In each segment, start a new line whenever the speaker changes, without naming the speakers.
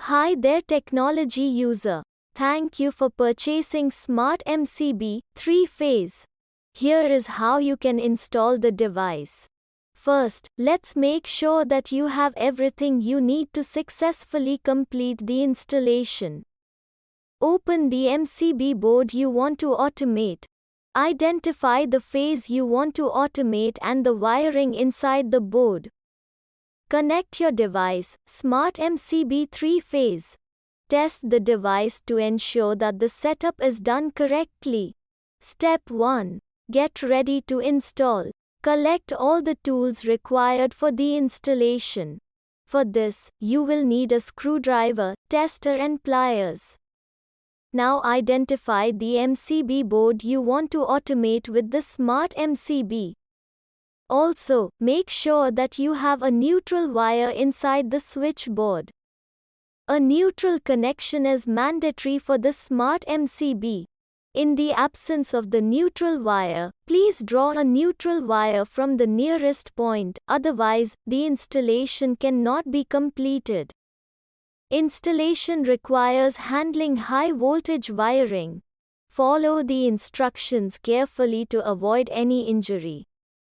Hi there technology user. Thank you for purchasing Smart MCB 3-phase. Here is how you can install the device. First, let's make sure that you have everything you need to successfully complete the installation. Open the MCB board you want to automate. Identify the phase you want to automate and the wiring inside the board. Connect your device, Smart MCB 3-phase. Test the device to ensure that the setup is done correctly. Step 1. Get ready to install. Collect all the tools required for the installation. For this, you will need a screwdriver, tester and pliers. Now identify the MCB board you want to automate with the Smart MCB. Also, make sure that you have a neutral wire inside the switchboard. A neutral connection is mandatory for the Smart MCB. In the absence of the neutral wire, please draw a neutral wire from the nearest point, otherwise, the installation cannot be completed. Installation requires handling high voltage wiring. Follow the instructions carefully to avoid any injury.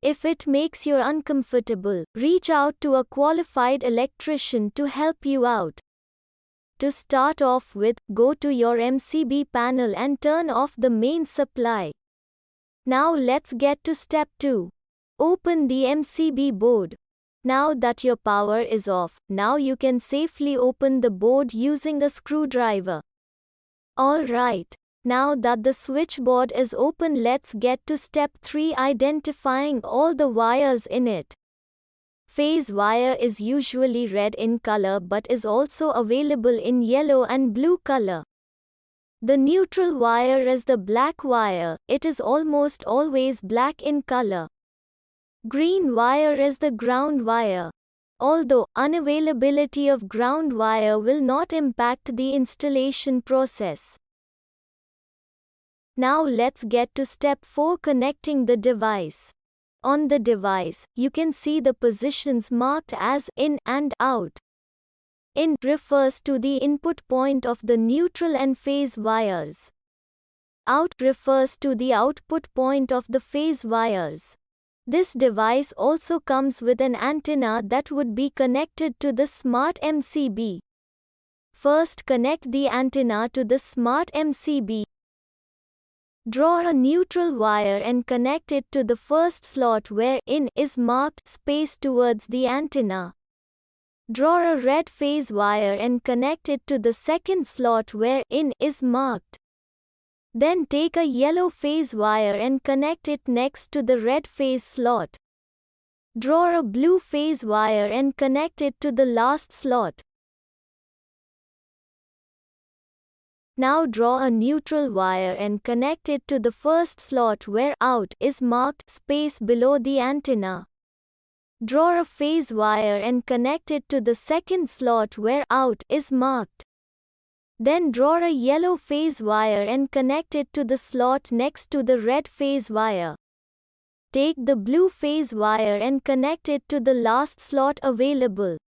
If it makes you uncomfortable, reach out to a qualified electrician to help you out. To start off with, go to your MCB panel and turn off the main supply. Now let's get to step 2. Open the MCB board. Now that your power is off, now you can safely open the board using a screwdriver. Alright. Now that the switchboard is open, let's get to step 3, identifying all the wires in it. Phase wire is usually red in color but is also available in yellow and blue color. The neutral wire is the black wire, it is almost always black in color. Green wire is the ground wire. Although unavailability of ground wire will not impact the installation process. Now let's get to step 4, connecting the device. On the device, you can see the positions marked as in and out. In refers to the input point of the neutral and phase wires. Out refers to the output point of the phase wires. This device also comes with an antenna that would be connected to the Smart MCB. First, connect the antenna to the Smart MCB. Draw a neutral wire and connect it to the first slot where in is marked space towards the antenna. Draw a red phase wire and connect it to the second slot where in is marked. Then take a yellow phase wire and connect it next to the red phase slot. Draw a blue phase wire and connect it to the last slot. Now draw a neutral wire and connect it to the first slot where out is marked space below the antenna. Draw a phase wire and connect it to the second slot where out is marked. Then draw a yellow phase wire and connect it to the slot next to the red phase wire. Take the blue phase wire and connect it to the last slot available.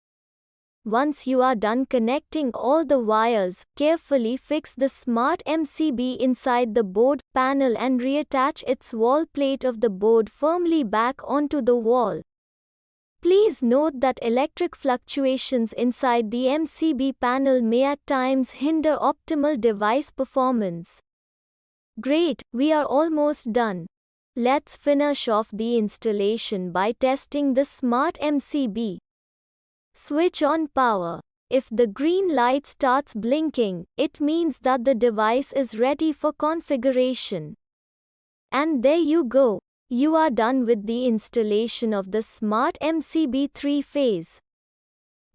Once you are done connecting all the wires, carefully fix the Smart MCB inside the board panel and reattach its wall plate of the board firmly back onto the wall. Please note that electric fluctuations inside the MCB panel may at times hinder optimal device performance. Great, we are almost done. Let's finish off the installation by testing the Smart MCB. Switch on power. If the green light starts blinking, it means that the device is ready for configuration. And there you go. You are done with the installation of the Smart MCB 3-phase.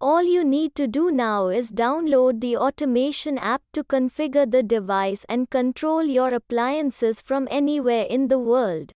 All you need to do now is download the automation app to configure the device and control your appliances from anywhere in the world.